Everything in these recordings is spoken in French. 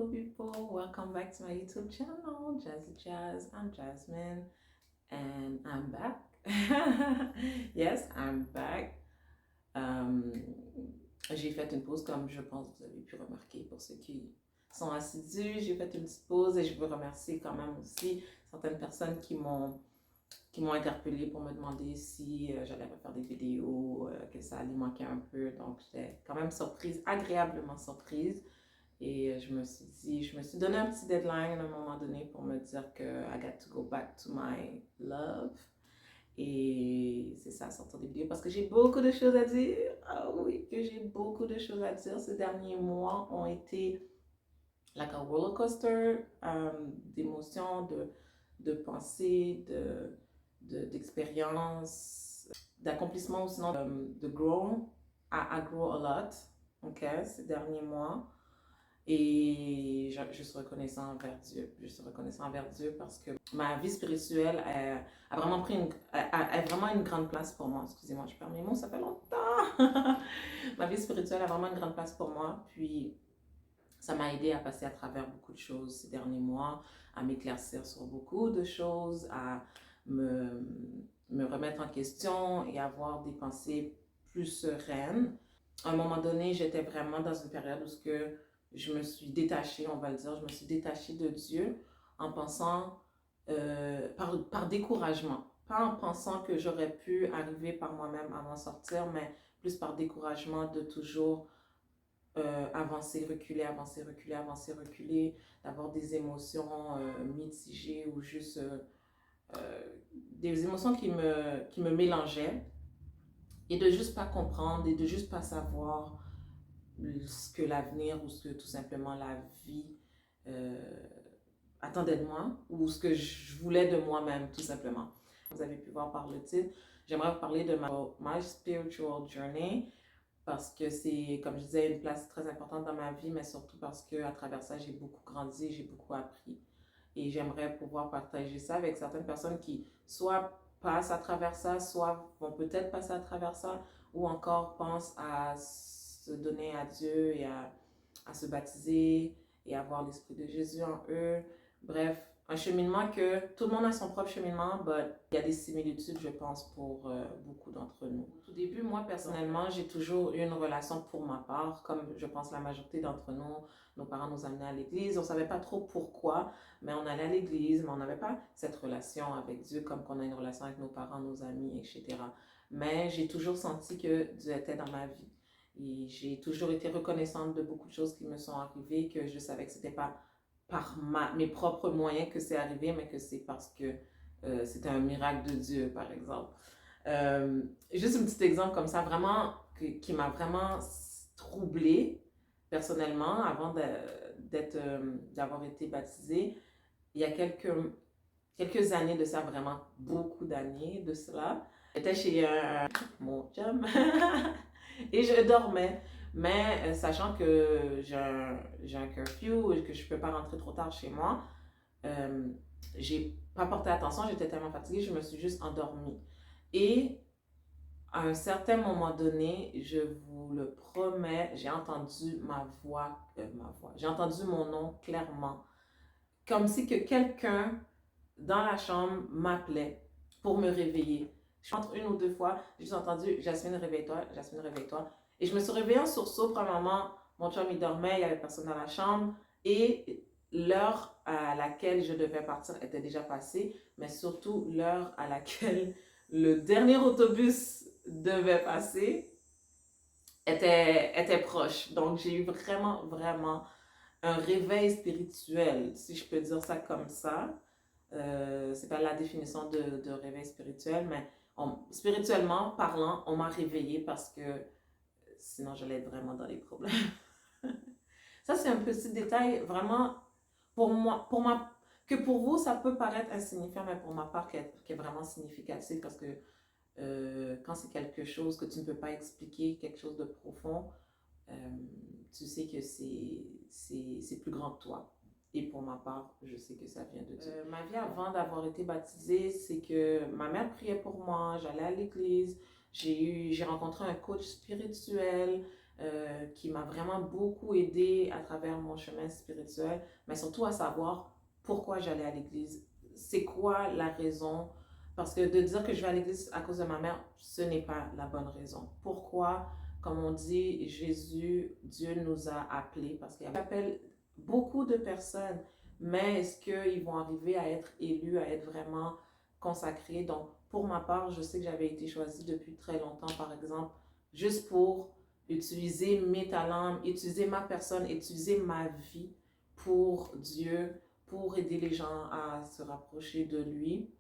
beautiful people. Welcome back to my YouTube channel, Jazzy Jazz. I'm Jasmine and I'm back. Yes, I'm back. Um, j'ai fait une pause comme je pense que vous avez pu remarquer pour ceux qui sont assidus. J'ai fait une petite pause et je veux remercier quand même aussi certaines personnes qui m'ont interpellée pour me demander si j'allais refaire des vidéos, que ça allait manquer un peu. Donc j'étais quand même surprise, agréablement surprise. Et je me suis donné un petit deadline à un moment donné pour me dire que I got to go back to my love. Et c'est ça, sortir des vidéos parce que j'ai beaucoup de choses à dire. Ah oui, que j'ai beaucoup de choses à dire. Ces derniers mois ont été like a roller coaster d'émotions, de pensées, d'expériences, d'accomplissements ou sinon de grow. I grow a lot, ok, ces derniers mois. Et je suis reconnaissant envers Dieu. Je suis reconnaissant envers Dieu parce que ma vie spirituelle a vraiment a vraiment une grande place pour moi. Excusez-moi, je perds mes mots, ça fait longtemps. Ma vie spirituelle a vraiment une grande place pour moi. Puis ça m'a aidé à passer à travers beaucoup de choses ces derniers mois, à m'éclaircir sur beaucoup de choses, à me remettre en question et avoir des pensées plus sereines. À un moment donné, j'étais vraiment dans une période où je me suis détachée, on va le dire, je me suis détachée de Dieu en pensant, par découragement. Pas en pensant que j'aurais pu arriver par moi-même à m'en sortir, mais plus par découragement de toujours avancer, reculer, avancer, reculer, avancer, reculer, d'avoir des émotions mitigées ou juste des émotions qui me mélangeaient et de juste pas comprendre et de juste pas savoir ce que l'avenir ou ce que tout simplement la vie attendait de moi ou ce que je voulais de moi-même tout simplement. Vous avez pu voir par le titre, j'aimerais vous parler de my spiritual journey parce que c'est, comme je disais, une place très importante dans ma vie, mais surtout parce qu'à travers ça, j'ai beaucoup grandi, j'ai beaucoup appris. Et j'aimerais pouvoir partager ça avec certaines personnes qui soit passent à travers ça, soit vont peut-être passer à travers ça, ou encore pensent à se donner à Dieu et à se baptiser et avoir l'Esprit de Jésus en eux. Bref, un cheminement que tout le monde a son propre cheminement, mais il y a des similitudes, je pense, pour beaucoup d'entre nous. Au tout début, moi, personnellement, j'ai toujours eu une relation pour ma part, comme je pense la majorité d'entre nous. Nos parents nous amenaient à l'église, on ne savait pas trop pourquoi, mais on allait à l'église, mais on n'avait pas cette relation avec Dieu comme qu'on a une relation avec nos parents, nos amis, etc. Mais j'ai toujours senti que Dieu était dans ma vie. Et j'ai toujours été reconnaissante de beaucoup de choses qui me sont arrivées, que je savais que ce n'était pas par mes propres moyens que c'est arrivé, mais que c'est parce que c'était un miracle de Dieu, par exemple. Juste un petit exemple comme ça, vraiment, qui m'a vraiment troublée, personnellement, avant d'avoir été baptisée. Il y a quelques années de ça, vraiment beaucoup d'années de cela. J'étais chez mon chum et je dormais. Mais sachant que j'ai un curfew et que je ne peux pas rentrer trop tard chez moi, j'ai pas porté attention, j'étais tellement fatiguée, je me suis juste endormie. Et à un certain moment donné, je vous le promets, j'ai entendu j'ai entendu mon nom clairement, comme si que quelqu'un dans la chambre m'appelait pour me réveiller. Je rentre une ou deux fois, j'ai juste entendu Jasmine, réveille-toi, Jasmine, réveille-toi. Et je me suis réveillée en sursaut, premièrement, mon chum il dormait, il n'y avait personne dans la chambre et l'heure à laquelle je devais partir était déjà passée, mais surtout l'heure à laquelle le dernier autobus devait passer était proche. Donc j'ai eu vraiment, vraiment un réveil spirituel, si je peux dire ça comme ça. C'est pas la définition de réveil spirituel, mais spirituellement parlant, on m'a réveillée parce que sinon j'allais être vraiment dans les problèmes. Ça, c'est un petit détail vraiment pour moi, que pour vous, ça peut paraître insignifiant, mais pour ma part, qui est vraiment significatif parce que quand c'est quelque chose que tu ne peux pas expliquer, quelque chose de profond, tu sais que c'est plus grand que toi. Et pour ma part, je sais que ça vient de Dieu. Ma vie avant d'avoir été baptisée, c'est que ma mère priait pour moi, j'allais à l'église, j'ai rencontré un coach spirituel, qui m'a vraiment beaucoup aidé à travers mon chemin spirituel, mais surtout à savoir pourquoi j'allais à l'église. C'est quoi la raison? Parce que de dire que je vais à l'église à cause de ma mère, ce n'est pas la bonne raison. Pourquoi? Comme on dit, Jésus, Dieu nous a appelés, parce qu'il appelle beaucoup de personnes, mais est-ce qu'ils vont arriver à être élus, à être vraiment consacrés? Donc, pour ma part, je sais que j'avais été choisie depuis très longtemps, par exemple, juste pour utiliser mes talents, utiliser ma personne, utiliser ma vie pour Dieu, pour aider les gens à se rapprocher de lui.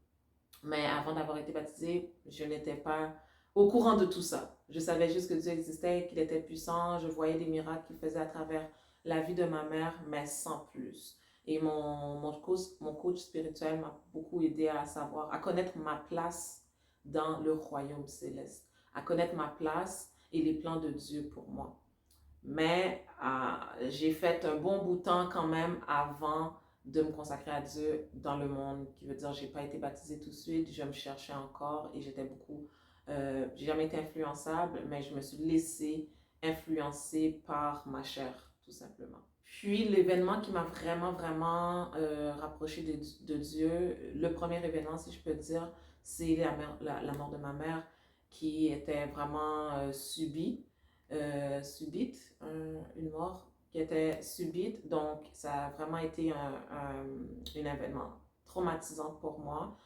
Mais avant d'avoir été baptisée, je n'étais pas au courant de tout ça. Je savais juste que Dieu existait, qu'il était puissant, je voyais des miracles qu'il faisait à travers la vie de ma mère, mais sans plus. Et mon coach spirituel m'a beaucoup aidé à savoir, à connaître ma place dans le royaume céleste, à connaître ma place et les plans de Dieu pour moi. Mais j'ai fait un bon bout de temps quand même avant de me consacrer à Dieu dans le monde, qui veut dire j'ai pas été baptisée tout de suite, je me cherchais encore et j'étais beaucoup, j'ai jamais été influençable, mais je me suis laissée influencer par ma chair, tout simplement. Puis l'événement qui m'a vraiment rapprochée de Dieu, le premier événement, si je peux dire, c'est la mort de ma mère qui était vraiment subite, une mort qui était subite. Donc, ça a vraiment été un événement traumatisant pour moi.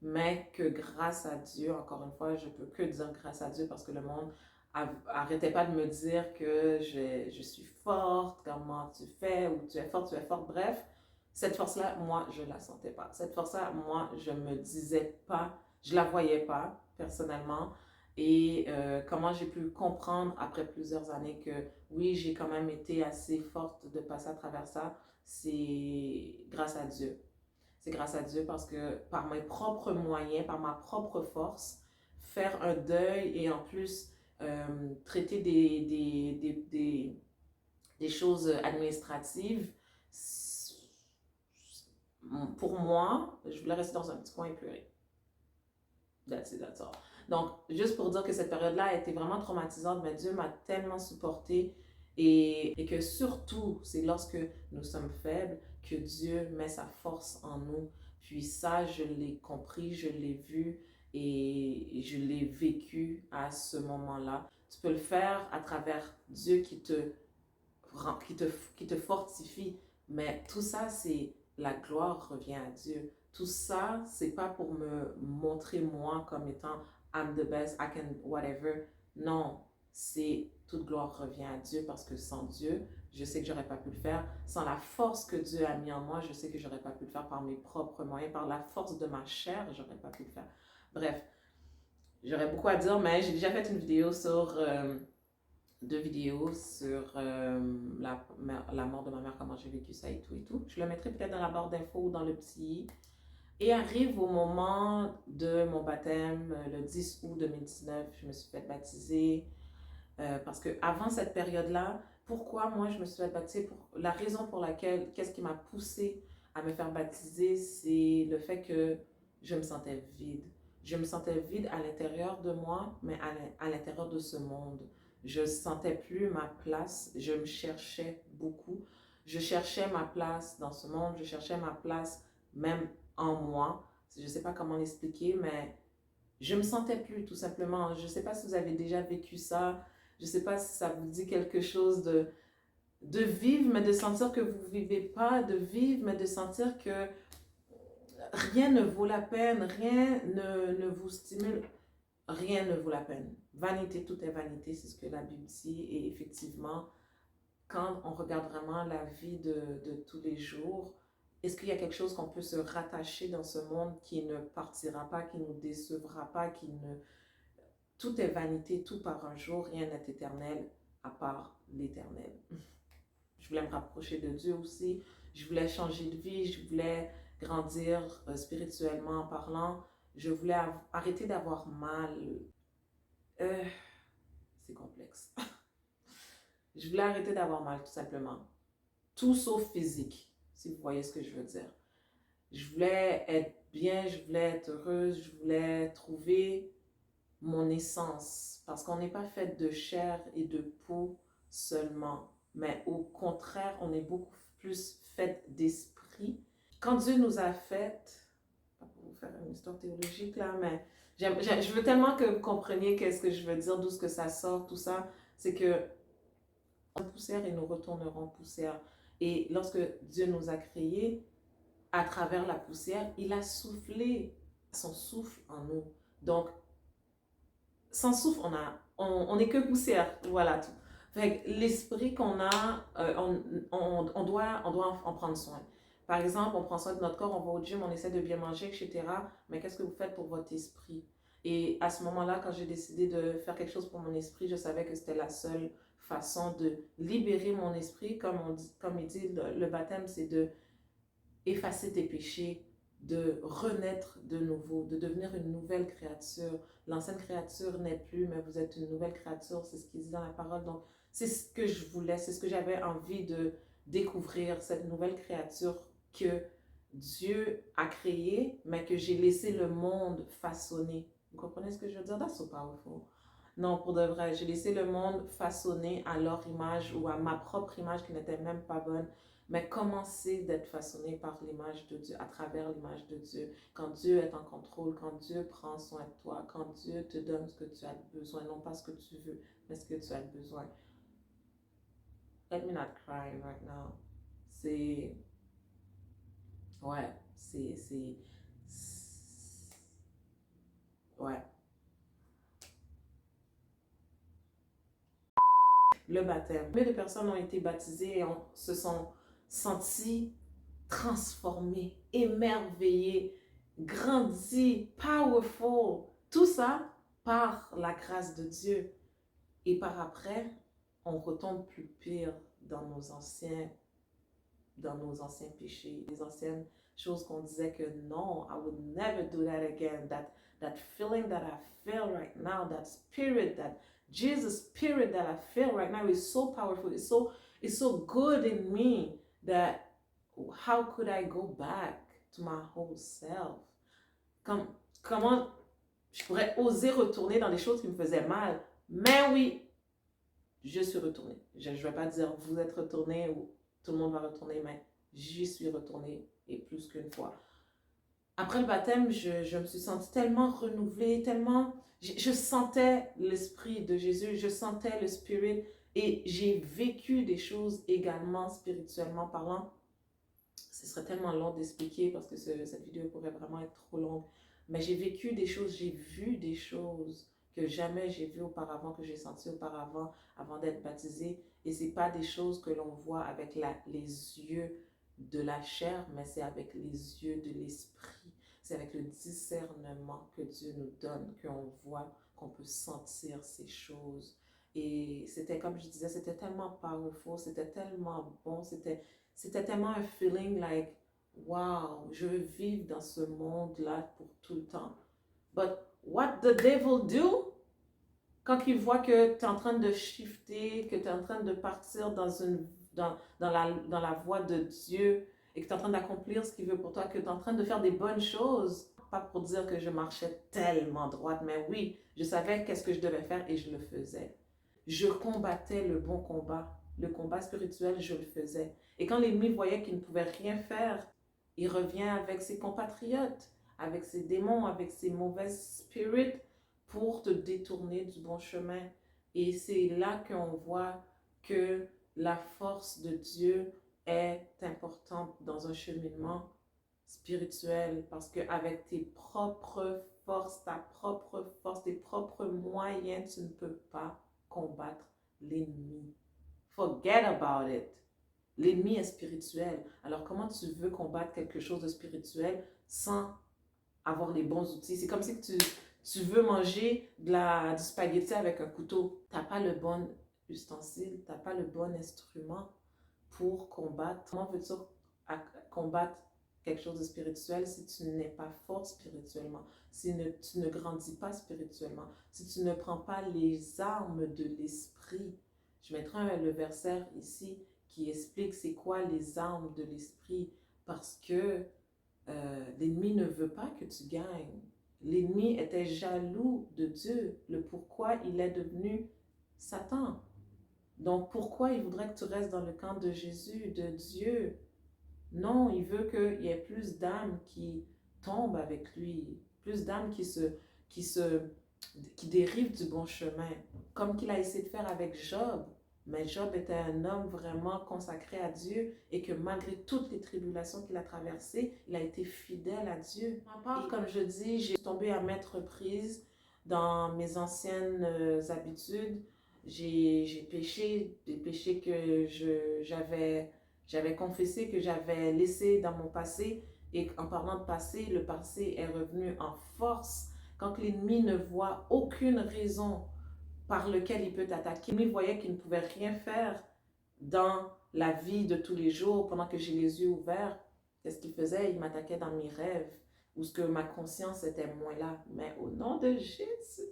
Mais que grâce à Dieu, encore une fois, je peux que dire grâce à Dieu parce que le monde arrêtait pas de me dire que je suis forte, comment tu fais, ou tu es forte. Bref, cette force-là, moi, je la sentais pas. Cette force-là, moi, je me disais pas, je la voyais pas personnellement. Et comment j'ai pu comprendre après plusieurs années que oui, j'ai quand même été assez forte de passer à travers ça, c'est grâce à Dieu. C'est grâce à Dieu parce que par mes propres moyens, par ma propre force, faire un deuil et en plus traiter des choses administratives, pour moi, je voulais rester dans un petit coin et pleurer. That's it, that's all. Donc, juste pour dire que cette période-là a été vraiment traumatisante, mais Dieu m'a tellement supportée et que surtout, c'est lorsque nous sommes faibles que Dieu met sa force en nous. Puis ça, je l'ai compris, je l'ai vu et je l'ai vécu à ce moment-là. Tu peux le faire à travers Dieu qui te fortifie, mais tout ça, c'est la gloire revient à Dieu. Tout ça, c'est pas pour me montrer moi comme étant I'm the best, I can whatever. Non, c'est toute gloire revient à Dieu parce que sans Dieu, je sais que j'aurais pas pu le faire. Sans la force que Dieu a mis en moi, je sais que j'aurais pas pu le faire par mes propres moyens, par la force de ma chair, j'aurais pas pu le faire. Bref, j'aurais beaucoup à dire, mais j'ai déjà fait une vidéo sur deux vidéos sur la mort de ma mère, comment j'ai vécu ça et tout et tout. Je le mettrai peut-être dans la barre d'infos ou dans le petit. Et arrive au moment de mon baptême, le 10 août 2019, je me suis fait baptiser. Parce que avant cette période-là, pourquoi moi je me suis fait baptiser? La raison pour laquelle, qu'est-ce qui m'a poussée à me faire baptiser, c'est le fait que je me sentais vide. Je me sentais vide à l'intérieur de moi, mais à l'intérieur de ce monde. Je ne sentais plus ma place, je me cherchais beaucoup. Je cherchais ma place dans ce monde, je cherchais ma place même en moi. Je ne sais pas comment l'expliquer, mais je me sentais plus tout simplement. Je ne sais pas si vous avez déjà vécu ça. Je ne sais pas si ça vous dit quelque chose de vivre, mais de sentir que vous ne vivez pas, de vivre, mais de sentir que rien ne vaut la peine, rien ne vous stimule, rien ne vaut la peine. Vanité, tout est vanité, c'est ce que la Bible dit. Et effectivement, quand on regarde vraiment la vie de tous les jours, est-ce qu'il y a quelque chose qu'on peut se rattacher dans ce monde qui ne partira pas, qui ne nous décevra pas, qui ne... Tout est vanité, tout part un jour, rien n'est éternel à part l'éternel. Je voulais me rapprocher de Dieu aussi, je voulais changer de vie, je voulais grandir spirituellement en parlant, je voulais arrêter d'avoir mal. C'est complexe. Je voulais arrêter d'avoir mal, tout simplement. Tout sauf physique, si vous voyez ce que je veux dire. Je voulais être bien, je voulais être heureuse, je voulais trouver mon essence. Parce qu'on n'est pas fait de chair et de peau seulement, mais au contraire, on est beaucoup plus fait d'esprit. Quand Dieu nous a fait, pas pour vous faire une histoire théologique là, mais je veux tellement que vous compreniez qu'est-ce que je veux dire, d'où ce que ça sort, tout ça, c'est que on est poussière et nous retournerons poussière. Et lorsque Dieu nous a créés, à travers la poussière, il a soufflé son souffle en nous. Donc, sans souffle, on n'est que poussière. Voilà tout. Fait l'esprit qu'on a, on doit en prendre soin. Par exemple, on prend soin de notre corps, on va au gym, on essaie de bien manger, etc. Mais qu'est-ce que vous faites pour votre esprit? Et à ce moment-là, quand j'ai décidé de faire quelque chose pour mon esprit, je savais que c'était la seule façon de libérer mon esprit. Comme il dit, le baptême, c'est de effacer tes péchés, de renaître de nouveau, de devenir une nouvelle créature. L'ancienne créature n'est plus, mais vous êtes une nouvelle créature, c'est ce qu'il dit dans la parole. Donc, c'est ce que je voulais, c'est ce que j'avais envie de découvrir, cette nouvelle créature que Dieu a créée, mais que j'ai laissé le monde façonner. Vous comprenez ce que je veux dire? That's so powerful. Non, pour de vrai, j'ai laissé le monde façonner à leur image ou à ma propre image qui n'était même pas bonne. Mais commencer d'être façonné par l'image de Dieu, à travers l'image de Dieu. Quand Dieu est en contrôle, quand Dieu prend soin de toi, quand Dieu te donne ce que tu as besoin, non pas ce que tu veux, mais ce que tu as besoin. Let me not cry right now. C'est... Ouais, ouais. Le baptême. Combien de personnes ont été baptisées et se sont senties transformées, émerveillées, grandies, powerful. Tout ça par la grâce de Dieu. Et par après, on retombe plus pire dans nos anciens péchés, les anciennes choses qu'on disait que non, I would never do that again. That feeling that I feel right now, that spirit, that Jesus spirit that I feel right now is so powerful. It's so good in me that how could I go back to my whole self? Comment je pourrais oser retourner dans des choses qui me faisaient mal? Mais oui, je suis retournée. Je ne vais pas dire vous êtes retourné ou tout le monde va retourner, mais j'y suis retournée et plus qu'une fois. Après le baptême, je me suis sentie tellement renouvelée, tellement... Je sentais l'esprit de Jésus, je sentais le spirit et j'ai vécu des choses également spirituellement parlant. Ce serait tellement long d'expliquer parce que cette vidéo pourrait vraiment être trop longue. Mais j'ai vécu des choses, j'ai vu des choses que jamais j'ai vues auparavant, que j'ai senties auparavant, avant d'être baptisée. Et ce n'est pas des choses que l'on voit avec les yeux de la chair, mais c'est avec les yeux de l'esprit. C'est avec le discernement que Dieu nous donne, qu'on voit, qu'on peut sentir ces choses. Et c'était, comme je disais, c'était tellement powerful, c'était tellement bon, c'était tellement un feeling like, wow, je veux vivre dans ce monde-là pour tout le temps. But what the devil do? Quand il voit que tu es en train de shifter, que tu es en train de partir dans la voie de Dieu et que tu es en train d'accomplir ce qu'il veut pour toi, que tu es en train de faire des bonnes choses, pas pour dire que je marchais tellement droite, mais oui, je savais qu'est-ce que je devais faire et je le faisais. Je combattais le bon combat. Le combat spirituel, je le faisais. Et quand l'ennemi voyait qu'il ne pouvait rien faire, il revient avec ses compatriotes, avec ses démons, avec ses mauvaises spirits pour te détourner du bon chemin. Et c'est là qu'on voit que la force de Dieu est importante dans un cheminement spirituel parce qu'avec tes propres forces, tes propres moyens, tu ne peux pas combattre l'ennemi. Forget about it. L'ennemi est spirituel. Alors comment tu veux combattre quelque chose de spirituel sans avoir les bons outils? C'est comme si tu veux manger du spaghetti avec un couteau. Tu n'as pas le bon ustensile, tu n'as pas le bon instrument pour combattre. Comment veux-tu combattre quelque chose de spirituel si tu n'es pas fort spirituellement, si tu ne grandis pas spirituellement, si tu ne prends pas les armes de l'esprit? Je mettrai le verset ici qui explique c'est quoi les armes de l'esprit parce que l'ennemi ne veut pas que tu gagnes. L'ennemi était jaloux de Dieu, le pourquoi il est devenu Satan. Donc, pourquoi il voudrait que tu restes dans le camp de Jésus, de Dieu? Non, il veut qu'il y ait plus d'âmes qui tombent avec lui, plus d'âmes qui se, qui dérivent du bon chemin, comme qu'il a essayé de faire avec Job. Mais Job était un homme vraiment consacré à Dieu et que malgré toutes les tribulations qu'il a traversées, il a été fidèle à Dieu. Et comme je dis, j'ai tombé à maintes reprises dans mes anciennes habitudes. J'ai péché, des péchés que j'avais confessé, que j'avais laissé dans mon passé. Et en parlant de passé, le passé est revenu en force. Quand l'ennemi ne voit aucune raison par laquelle il peut t'attaquer, l'ennemi voyait qu'il ne pouvait rien faire dans la vie de tous les jours pendant que j'ai les yeux ouverts. Qu'est-ce qu'il faisait? Il m'attaquait dans mes rêves, où ce que ma conscience était moins là. Mais au nom de Jésus,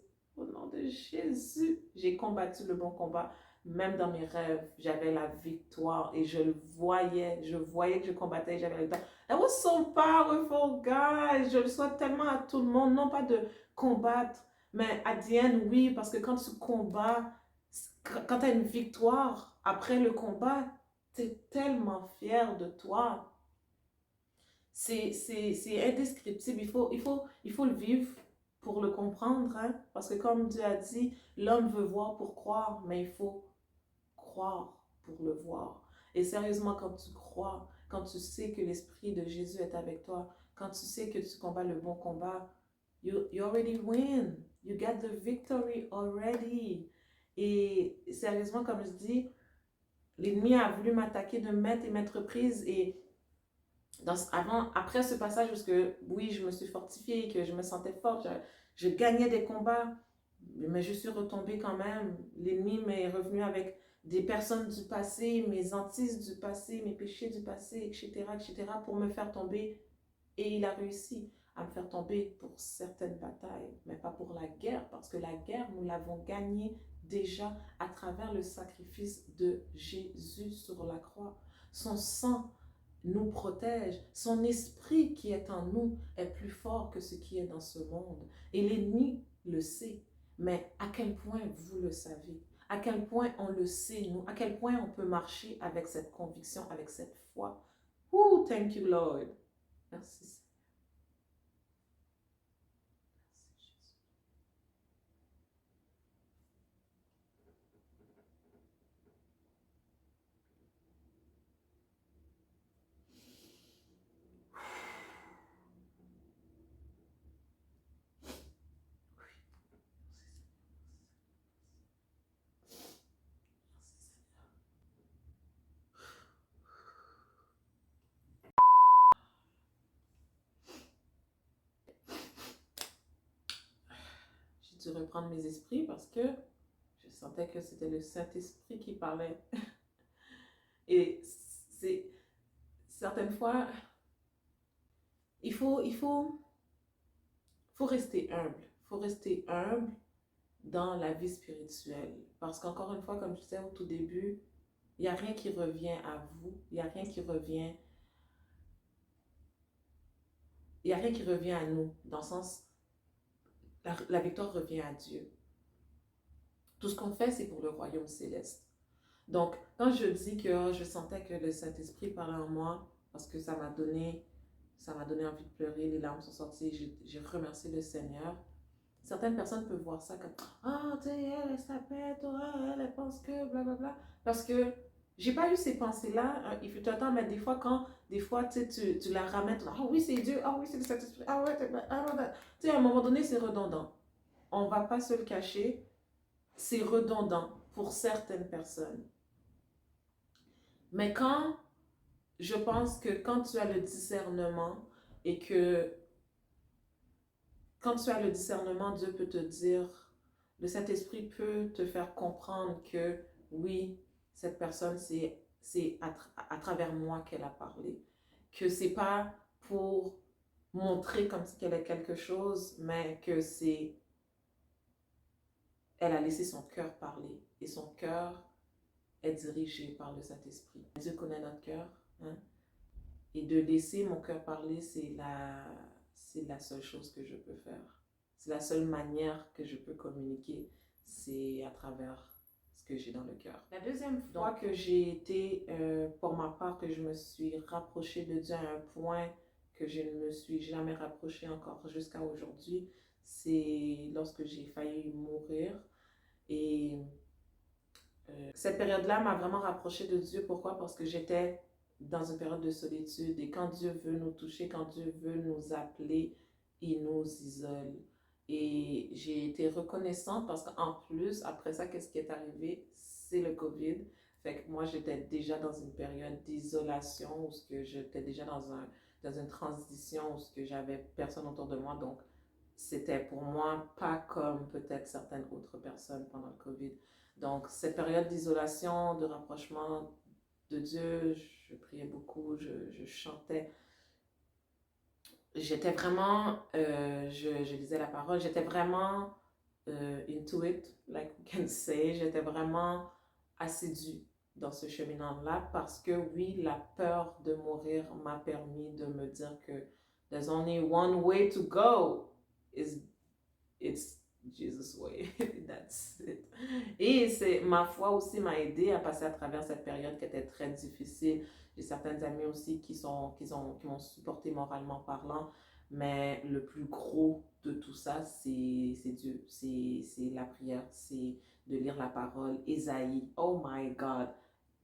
j'ai combattu le bon combat. Même dans mes rêves, j'avais la victoire et je le voyais. Je voyais que je combattais, j'avais la victoire. That was so powerful, guys. Je le souhaite tellement à tout le monde, non pas de combattre, mais à the end, oui, parce que quand tu combats, quand tu as une victoire après le combat, tu es tellement fier de toi. C'est indescriptible. Il faut le vivre pour le comprendre. Hein? Parce que comme Dieu a dit, l'homme veut voir pour croire, mais il faut croire pour le voir. Et sérieusement, quand tu crois, quand tu sais que l'Esprit de Jésus est avec toi, quand tu sais que tu combats le bon combat, you already win. You got the victory already. Et sérieusement, comme je dis, l'ennemi a voulu m'attaquer de maintes et maintes reprises. Et après ce passage, parce que oui, je me suis fortifiée, que je me sentais forte, je gagnais des combats, mais je suis retombée quand même. L'ennemi m'est revenu avec des personnes du passé, mes hantises du passé, mes péchés du passé, etc., pour me faire tomber. Et il a réussi à me faire tomber pour certaines batailles, mais pas pour la guerre, parce que la guerre, nous l'avons gagnée déjà à travers le sacrifice de Jésus sur la croix. Son sang nous protège. Son esprit qui est en nous est plus fort que ce qui est dans ce monde. Et l'ennemi le sait. Mais à quel point vous le savez? À quel point on le sait, nous? À quel point on peut marcher avec cette conviction, avec cette foi? Oh, thank you, Lord. Merci. J'ai dû reprendre mes esprits parce que je sentais que c'était le Saint-Esprit qui parlait. Et c'est certaines fois, faut rester humble. Il faut rester humble dans la vie spirituelle. Parce qu'encore une fois, comme je disais au tout début, il n'y a rien qui revient à vous. Il n'y a rien qui revient. Il n'y a rien qui revient à nous. Dans le sens, la victoire revient à Dieu. Tout ce qu'on fait, c'est pour le royaume céleste. Donc, quand je dis que je sentais que le Saint-Esprit parlait en moi, parce que ça m'a donné envie de pleurer, les larmes sont sorties, j'ai remercié le Seigneur. Certaines personnes peuvent voir ça comme ah, tu sais, elle s'appelle, elle pense que blablabla. Parce que j'ai pas eu ces pensées-là. Il fut un temps, mais des fois, tu la ramènes, ah oui, c'est Dieu, ah oui, c'est le Saint-Esprit, ah ouais, tu sais, à un moment donné, c'est redondant. On va pas se le cacher, c'est redondant pour certaines personnes. Mais je pense que quand tu as le discernement et que quand tu as le discernement, Dieu peut te dire, le Saint-Esprit peut te faire comprendre que oui, cette personne, c'est à travers moi qu'elle a parlé. Que c'est pas pour montrer comme si qu'elle est quelque chose, mais que elle a laissé son cœur parler. Et son cœur est dirigé par le Saint-Esprit. Dieu connaît notre cœur. Hein? Et de laisser mon cœur parler, c'est la seule chose que je peux faire. C'est la seule manière que je peux communiquer. C'est à travers ce que j'ai dans le cœur. La deuxième fois que j'ai été, pour ma part, que je me suis rapprochée de Dieu à un point que je ne me suis jamais rapprochée encore jusqu'à aujourd'hui, c'est lorsque j'ai failli mourir. Et cette période-là m'a vraiment rapprochée de Dieu. Pourquoi? Parce que j'étais dans une période de solitude. Et quand Dieu veut nous toucher, quand Dieu veut nous appeler, il nous isole. Et j'ai été reconnaissante parce qu'en plus, après ça, qu'est-ce qui est arrivé? C'est le COVID. Fait que moi, j'étais déjà dans une période d'isolation où j'étais déjà dans une transition où j'avais personne autour de moi. Donc, c'était pour moi pas comme peut-être certaines autres personnes pendant le COVID. Donc, cette période d'isolation, de rapprochement de Dieu, je priais beaucoup, je chantais. J'étais vraiment, je lisais la parole, j'étais vraiment into it, like we can say. J'étais vraiment assidue dans ce cheminement-là parce que oui, la peur de mourir m'a permis de me dire que there's only one way to go, it's Jesus way. That's it. Et ma foi aussi m'a aidé à passer à travers cette période qui était très difficile. J'ai certaines amies aussi qui m'ont supporté moralement parlant, mais le plus gros de tout ça, c'est Dieu, c'est la prière, c'est de lire la parole. Ésaïe, oh my God.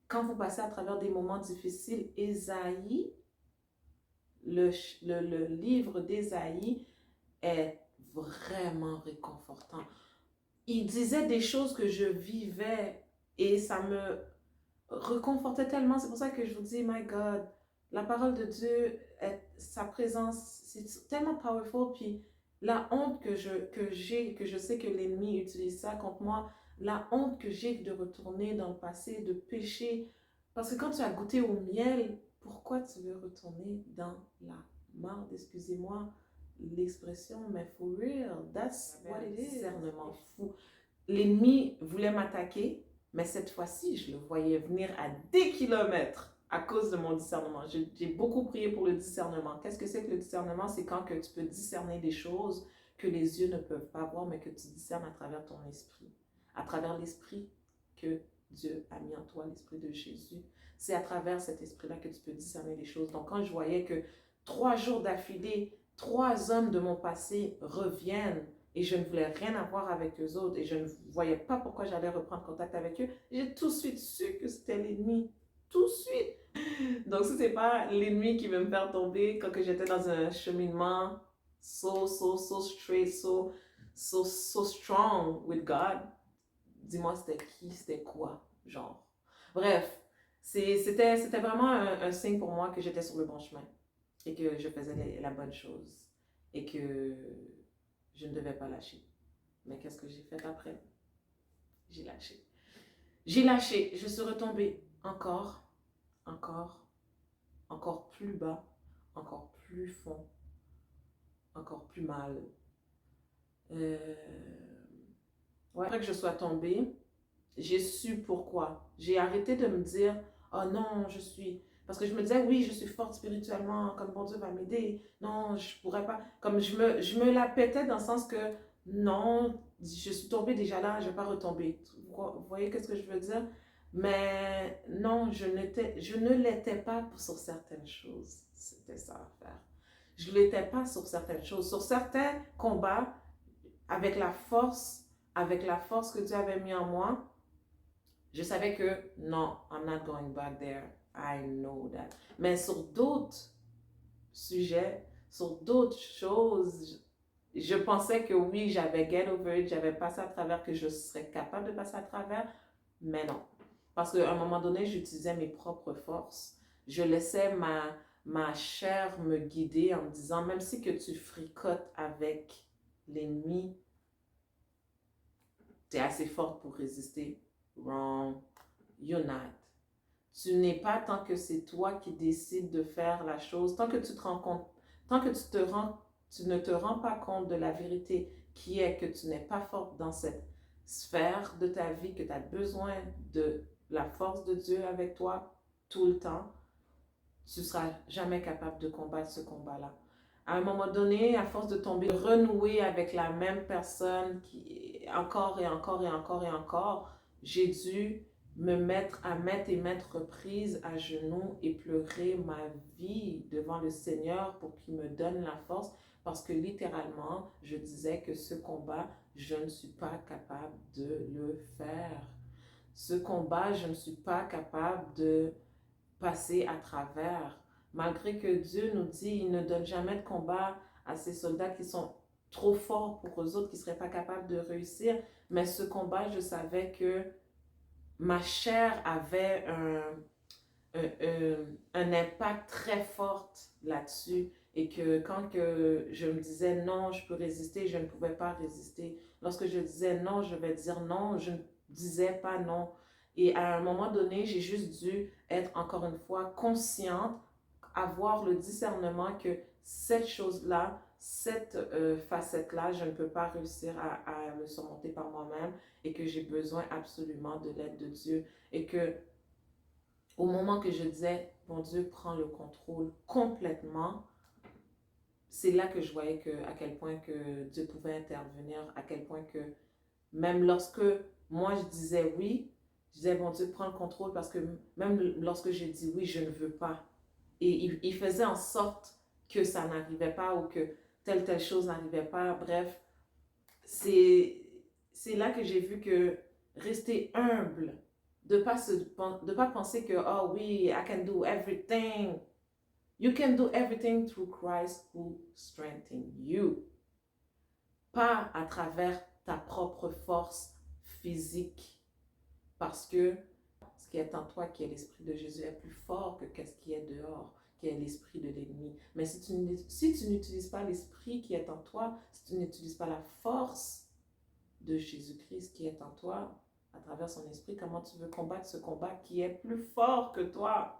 Quand vous passez à travers des moments difficiles, Ésaïe, le livre d'Ésaïe est vraiment réconfortant. Il disait des choses que je vivais et ça me réconfortait tellement. C'est pour ça que je vous dis, my God, la parole de Dieu, sa présence, c'est tellement powerful. Puis la honte que j'ai, que je sais que l'ennemi utilise ça contre moi, la honte que j'ai de retourner dans le passé, de pécher. Parce que quand tu as goûté au miel, pourquoi tu veux retourner dans la marde, excusez-moi l'expression, mais for real, that's what it is. Discernement fou. L'ennemi voulait m'attaquer, mais cette fois-ci, je le voyais venir à des kilomètres à cause de mon discernement. J'ai beaucoup prié pour le discernement. Qu'est-ce que c'est que le discernement? C'est quand que tu peux discerner des choses que les yeux ne peuvent pas voir, mais que tu discernes à travers ton esprit. À travers l'esprit que Dieu a mis en toi, l'esprit de Jésus. C'est à travers cet esprit-là que tu peux discerner les choses. Donc, quand je voyais que 3 jours d'affilée, 3 hommes de mon passé reviennent et je ne voulais rien avoir avec eux autres et je ne voyais pas pourquoi j'allais reprendre contact avec eux, j'ai tout de suite su que c'était l'ennemi. Tout de suite. Donc, si ce n'est pas l'ennemi qui veut me faire tomber quand j'étais dans un cheminement so straight, so strong with God, dis-moi c'était qui, c'était quoi, genre. Bref, c'était vraiment un signe pour moi que j'étais sur le bon chemin et que je faisais la bonne chose et que je ne devais pas lâcher. Mais qu'est-ce que j'ai fait après? J'ai lâché. J'ai lâché. Je suis retombée encore plus bas, encore plus fond, encore plus mal. Ouais. Après que je sois tombée, j'ai su pourquoi. J'ai arrêté de me dire, oh non, parce que je me disais, oui, je suis forte spirituellement, comme bon Dieu va m'aider. Non, je pourrais pas. Comme je me la pétais dans le sens que, non, je suis tombée déjà là, je vais pas retomber. Vous voyez qu'est-ce que je veux dire? Mais non, je ne l'étais pas sur certaines choses. C'était ça l'affaire. Je ne l'étais pas sur certaines choses. Sur certains combats, avec la force que Dieu avait mis en moi, je savais que non, I'm not going back there. I know that. Mais sur d'autres sujets, sur d'autres choses, je pensais que oui, j'avais get over it, j'avais passé à travers, que je serais capable de passer à travers, mais non. Parce qu'à un moment donné, j'utilisais mes propres forces. Je laissais ma chair me guider en me disant, même si que tu fricotes avec l'ennemi, tu es assez forte pour résister. Wrong. You're not. Tu n'es pas tant que c'est toi qui décides de faire la chose, tant que tu te rends compte, tant que tu ne te rends pas compte de la vérité qui est que tu n'es pas forte dans cette sphère de ta vie, que tu as besoin de la force de Dieu avec toi tout le temps, tu ne seras jamais capable de combattre ce combat-là. À un moment donné, à force de tomber, renouer avec la même personne qui encore et encore et encore et encore, j'ai dû me mettre à mettre prise à genoux et pleurer ma vie devant le Seigneur pour qu'il me donne la force, parce que littéralement, je disais que ce combat, je ne suis pas capable de le faire. Ce combat, je ne suis pas capable de passer à travers. Malgré que Dieu nous dit, il ne donne jamais de combat à ces soldats qui sont trop forts pour eux autres, qui ne seraient pas capables de réussir. Mais ce combat, je savais que ma chair avait un impact très fort là-dessus, et que quand que je me disais non, je peux résister, je ne pouvais pas résister. Lorsque je disais non, je vais dire non, je ne disais pas non. Et à un moment donné, j'ai juste dû être encore une fois consciente, avoir le discernement que cette chose-là, cette facette-là, je ne peux pas réussir à le surmonter par moi-même, et que j'ai besoin absolument de l'aide de Dieu. Et que au moment que je disais, bon Dieu prend le contrôle complètement, c'est là que je voyais à quel point que Dieu pouvait intervenir, à quel point que même lorsque moi je disais oui, je disais bon Dieu prend le contrôle, parce que même lorsque j'ai dit oui, je ne veux pas. Et il faisait en sorte que ça n'arrivait pas, ou que telle chose n'arrivait pas. Bref, c'est là que j'ai vu que rester humble, de pas penser que, oh oui, I can do everything. You can do everything through Christ who strengthens you. Pas à travers ta propre force physique. Parce que ce qui est en toi, qui est l'esprit de Jésus, est plus fort que ce qui est dehors, qui est l'esprit de l'ennemi. Mais si tu n'utilises pas l'esprit qui est en toi, si tu n'utilises pas la force de Jésus-Christ qui est en toi, à travers son esprit, comment tu veux combattre ce combat qui est plus fort que toi,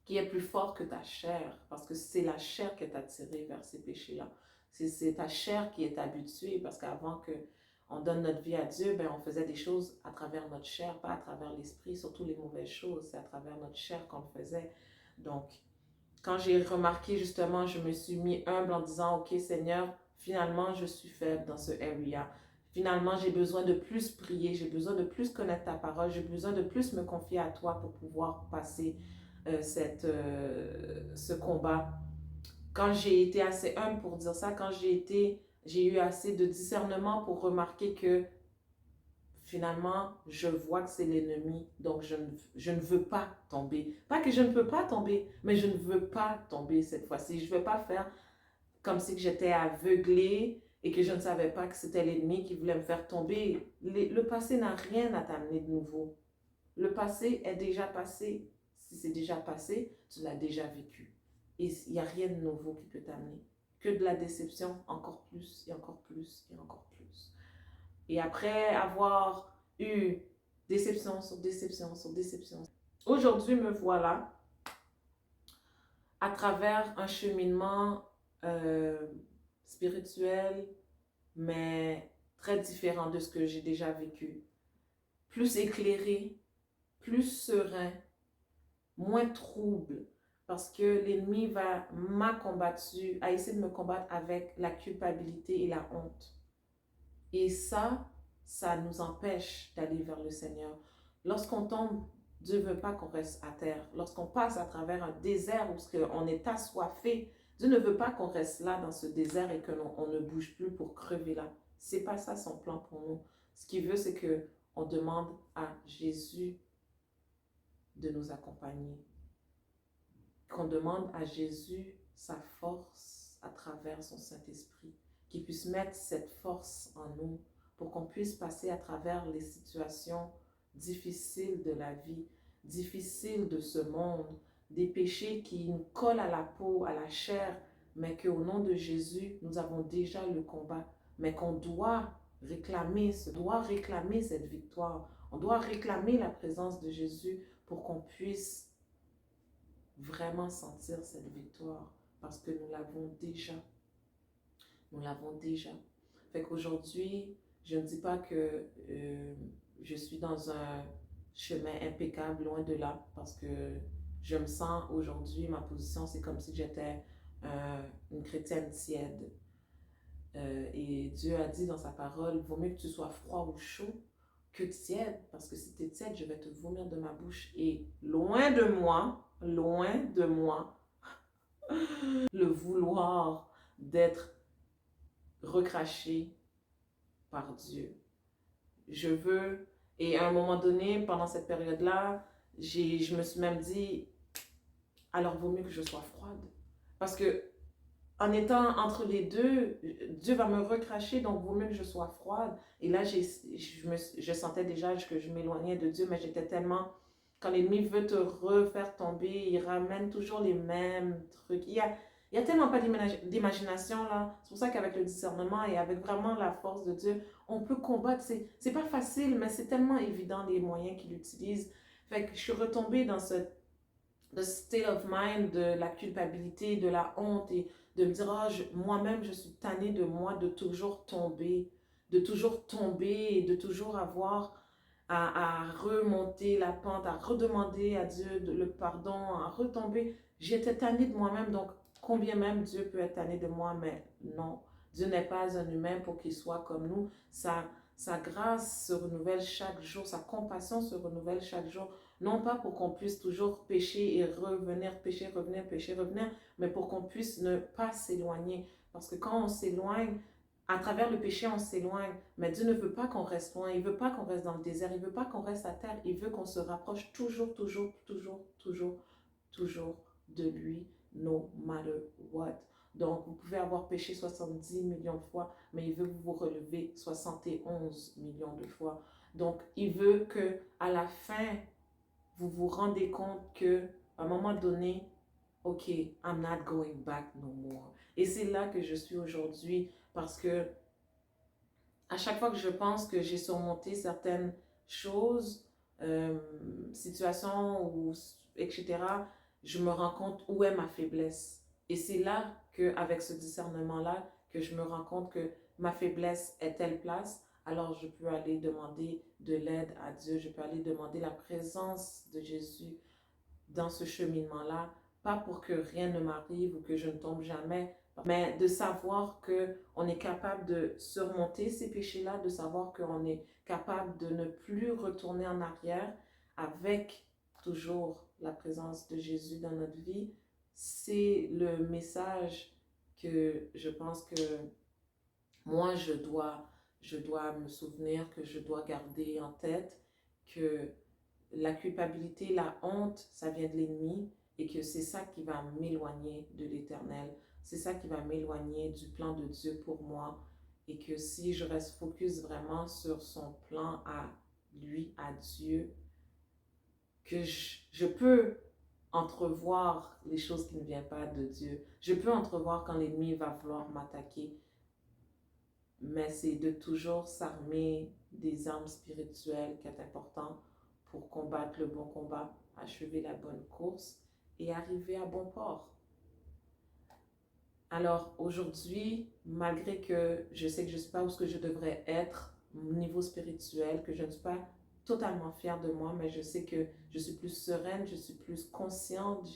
qui est plus fort que ta chair, parce que c'est la chair qui est attirée vers ces péchés-là. C'est ta chair qui est habituée, parce qu'avant qu'on donne notre vie à Dieu, ben on faisait des choses à travers notre chair, pas à travers l'esprit, surtout les mauvaises choses, c'est à travers notre chair qu'on le faisait. Donc, quand j'ai remarqué justement, je me suis mis humble en disant, ok Seigneur, finalement je suis faible dans ce area. Finalement, j'ai besoin de plus prier, j'ai besoin de plus connaître ta parole, j'ai besoin de plus me confier à toi pour pouvoir passer ce combat. Quand j'ai été assez humble pour dire ça, quand j'ai eu assez de discernement pour remarquer que finalement, je vois que c'est l'ennemi, donc je ne veux pas tomber. Pas que je ne peux pas tomber, mais je ne veux pas tomber cette fois-ci. Je ne veux pas faire comme si j'étais aveuglée et que je ne savais pas que c'était l'ennemi qui voulait me faire tomber. Le passé n'a rien à t'amener de nouveau. Le passé est déjà passé. Si c'est déjà passé, tu l'as déjà vécu. Et il n'y a rien de nouveau qui peut t'amener. Que de la déception, encore plus, et encore plus, et encore plus. Et après avoir eu déception sur déception sur déception, aujourd'hui me voilà à travers un cheminement spirituel, mais très différent de ce que j'ai déjà vécu. Plus éclairé, plus serein, moins trouble, parce que l'ennemi m'a combattu, a essayé de me combattre avec la culpabilité et la honte. Et ça nous empêche d'aller vers le Seigneur. Lorsqu'on tombe, Dieu ne veut pas qu'on reste à terre. Lorsqu'on passe à travers un désert où on est assoiffé, Dieu ne veut pas qu'on reste là dans ce désert et qu'on ne bouge plus pour crever là. Ce n'est pas ça son plan pour nous. Ce qu'il veut, c'est qu'on demande à Jésus de nous accompagner. Qu'on demande à Jésus sa force à travers son Saint-Esprit. Qu'il puisse mettre cette force en nous pour qu'on puisse passer à travers les situations difficiles de la vie, difficiles de ce monde, des péchés qui nous collent à la peau, à la chair, mais qu'au nom de Jésus, nous avons déjà le combat, mais qu'on doit réclamer cette victoire. On doit réclamer la présence de Jésus pour qu'on puisse vraiment sentir cette victoire, parce que nous l'avons déjà. Nous l'avons déjà. Fait qu'aujourd'hui, je ne dis pas que je suis dans un chemin impeccable, loin de là, parce que je me sens aujourd'hui, ma position, c'est comme si j'étais une chrétienne tiède. Et Dieu a dit dans sa parole, vaut mieux que tu sois froid ou chaud que tiède, parce que si tu es tiède, je vais te vomir de ma bouche. Et loin de moi, le vouloir d'être recraché par Dieu. Je veux, et à un moment donné, pendant cette période-là, je me suis même dit, alors vaut mieux que je sois froide. Parce que en étant entre les deux, Dieu va me recracher, donc vaut mieux que je sois froide. Et là, je sentais déjà que je m'éloignais de Dieu, mais j'étais tellement... Quand l'ennemi veut te refaire tomber, il ramène toujours les mêmes trucs. Il y a tellement pas d'imagination là. C'est pour ça qu'avec le discernement et avec vraiment la force de Dieu, on peut combattre. C'est pas facile, mais c'est tellement évident les moyens qu'il utilise. Fait que je suis retombée dans ce state of mind de la culpabilité, de la honte et de me dire, moi-même, je suis tannée de moi, de toujours tomber, et de toujours avoir à remonter la pente, à redemander à Dieu le pardon, à retomber. J'étais tannée de moi-même, donc combien même Dieu peut être tanné de moi, mais non. Dieu n'est pas un humain pour qu'il soit comme nous. Sa grâce se renouvelle chaque jour, sa compassion se renouvelle chaque jour. Non pas pour qu'on puisse toujours pécher et revenir, pécher, revenir, pécher, revenir, mais pour qu'on puisse ne pas s'éloigner. Parce que quand on s'éloigne, à travers le péché, on s'éloigne. Mais Dieu ne veut pas qu'on reste loin. Il ne veut pas qu'on reste dans le désert. Il ne veut pas qu'on reste à terre. Il veut qu'on se rapproche toujours, toujours, toujours, toujours, toujours de lui, no matter what. Donc, vous pouvez avoir péché 70 millions de fois, mais il veut vous relever 71 millions de fois. Donc, il veut que à la fin, vous vous rendez compte que à un moment donné, OK, I'm not going back no more. Et c'est là que je suis aujourd'hui parce que à chaque fois que je pense que j'ai surmonté certaines choses, situations, ou, etc., je me rends compte où est ma faiblesse. Et c'est là qu'avec ce discernement-là, que je me rends compte que ma faiblesse est telle place, alors je peux aller demander de l'aide à Dieu, je peux aller demander la présence de Jésus dans ce cheminement-là, pas pour que rien ne m'arrive ou que je ne tombe jamais, mais de savoir qu'on est capable de surmonter ces péchés-là, de savoir qu'on est capable de ne plus retourner en arrière avec toujours la présence de Jésus dans notre vie. C'est le message que je pense que moi, je dois me souvenir, que je dois garder en tête, que la culpabilité, la honte, ça vient de l'ennemi et que c'est ça qui va m'éloigner de l'Éternel. C'est ça qui va m'éloigner du plan de Dieu pour moi et que si je reste focus vraiment sur son plan à lui, à Dieu, que je peux entrevoir les choses qui ne viennent pas de Dieu. Je peux entrevoir quand l'ennemi va vouloir m'attaquer, mais c'est de toujours s'armer des armes spirituelles qui est important pour combattre le bon combat, achever la bonne course et arriver à bon port. Alors aujourd'hui, malgré que je sais que je ne suis pas où ce que je devrais être au niveau spirituel, que je ne suis pas totalement fière de moi, mais je sais que je suis plus sereine, je suis plus consciente,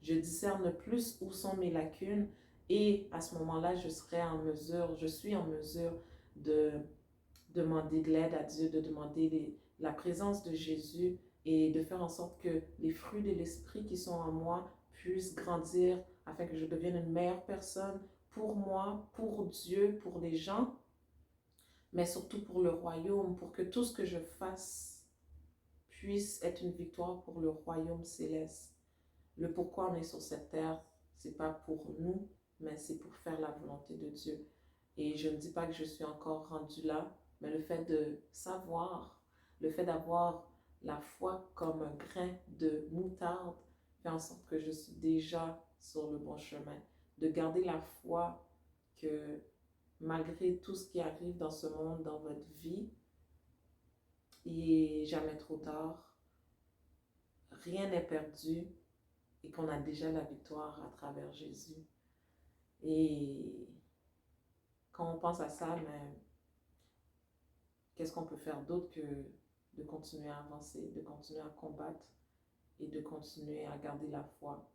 je discerne plus où sont mes lacunes et à ce moment-là, je suis en mesure de demander de l'aide à Dieu, de demander la présence de Jésus et de faire en sorte que les fruits de l'esprit qui sont en moi puissent grandir afin que je devienne une meilleure personne pour moi, pour Dieu, pour les gens, mais surtout pour le royaume, pour que tout ce que je fasse puisse être une victoire pour le royaume céleste. Le pourquoi on est sur cette terre, c'est pas pour nous, mais c'est pour faire la volonté de Dieu. Et je ne dis pas que je suis encore rendue là, mais le fait de savoir, le fait d'avoir la foi comme un grain de moutarde fait en sorte que je suis déjà sur le bon chemin. De garder la foi que malgré tout ce qui arrive dans ce monde, dans votre vie, il n'est jamais trop tard. Rien n'est perdu et qu'on a déjà la victoire à travers Jésus. Et quand on pense à ça, mais qu'est-ce qu'on peut faire d'autre que de continuer à avancer, de continuer à combattre et de continuer à garder la foi.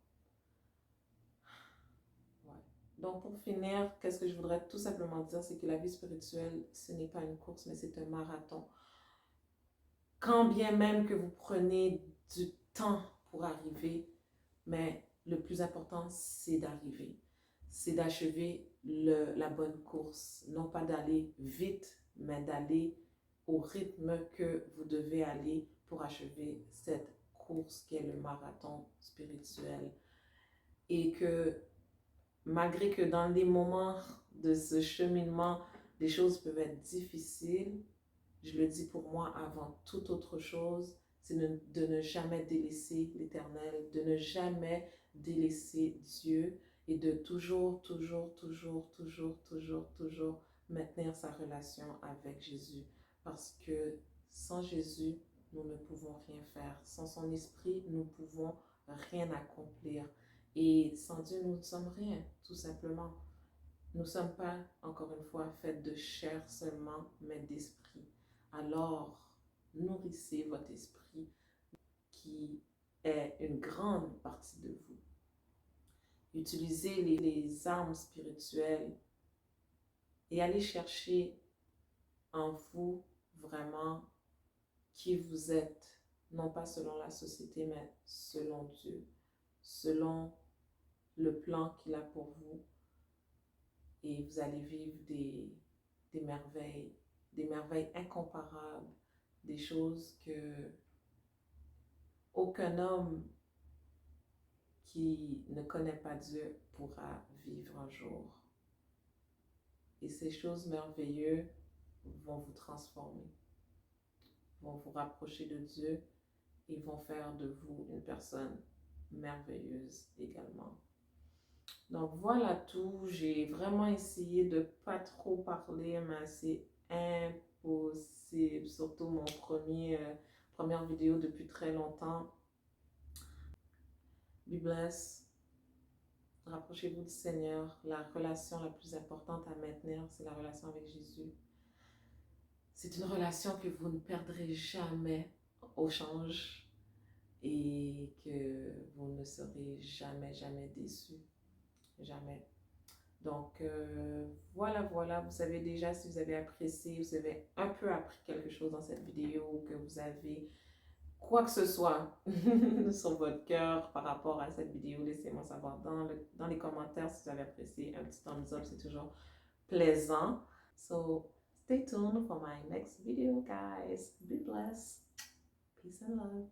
Ouais. Donc pour finir, qu'est-ce que je voudrais tout simplement dire, c'est que la vie spirituelle, ce n'est pas une course, mais c'est un marathon. quand bien même que vous prenez du temps pour arriver, mais le plus important, c'est d'arriver. C'est d'achever la bonne course. Non pas d'aller vite, mais d'aller au rythme que vous devez aller pour achever cette course qui est le marathon spirituel. Et que malgré que dans les moments de ce cheminement, les choses peuvent être difficiles, je le dis pour moi avant toute autre chose, c'est de ne jamais délaisser l'Éternel, de ne jamais délaisser Dieu et de toujours, toujours, toujours, toujours, toujours, toujours maintenir sa relation avec Jésus. Parce que sans Jésus, nous ne pouvons rien faire. Sans son esprit, nous ne pouvons rien accomplir. Et sans Dieu, nous ne sommes rien, tout simplement. Nous ne sommes pas, encore une fois, faits de chair seulement, mais d'esprit. Alors, nourrissez votre esprit qui est une grande partie de vous. Utilisez les armes spirituelles et allez chercher en vous vraiment qui vous êtes, non pas selon la société, mais selon Dieu, selon le plan qu'il a pour vous. Et vous allez vivre des merveilles incomparables, des choses que aucun homme qui ne connaît pas Dieu pourra vivre un jour. Et ces choses merveilleuses vont vous transformer, vont vous rapprocher de Dieu et vont faire de vous une personne merveilleuse également. Donc voilà tout, j'ai vraiment essayé de pas trop parler, mais c'est impossible, surtout mon première vidéo depuis très longtemps. Be blessed. Rapprochez-vous du Seigneur. La relation la plus importante à maintenir, c'est la relation avec Jésus. C'est une relation que vous ne perdrez jamais au change et que vous ne serez jamais, jamais déçus. Jamais. Donc, voilà, vous savez déjà si vous avez apprécié, vous avez un peu appris quelque chose dans cette vidéo, que vous avez quoi que ce soit sur votre cœur par rapport à cette vidéo, laissez-moi savoir dans les commentaires si vous avez apprécié. Un petit thumbs up, c'est toujours plaisant. So, stay tuned for my next video, guys. Be blessed. Peace and love.